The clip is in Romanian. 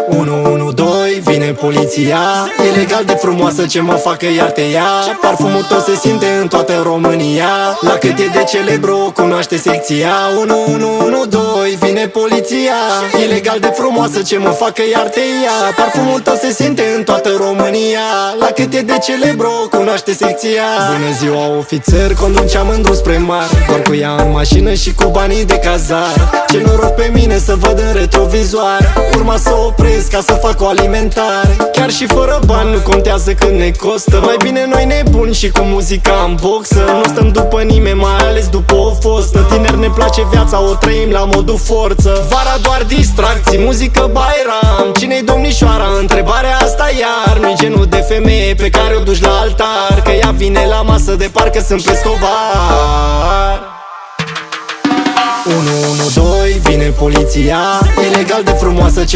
112, vine poliția. Ilegal de frumoasă ce mă facă iar te ia. Parfumul tău se simte în toată România. La cât e de celebru o cunoaște secția. 112, vine poliția. Ilegal de frumoasă ce mă facă iar te ia. Parfumul tău se simte în toată România. La cât e de celebru o cunoaște secția. Bună ziua ofițer, conduceam mândru spre mare, doar cu ea în mașină și cu banii de cazare. Ce noroc pe mine să văd în retrovizoare. Urma să opresc ca să fac o alimentare. Chiar și fără bani nu contează cât ne costă. Mai bine noi nebuni și cu muzica în boxă. Nu stăm după nimeni, mai ales după o fostă. Tineri ne place viața, o trăim la modul forță. Vara doar distracții, muzică Bairam. Cine-i domnișoara? Întrebarea asta iar. Nu-i genul de femeie pe care o duci la altar, că ea vine la masă de parcă sunt pescovar. 112, vine poliția. Ilegal de frumoasă ce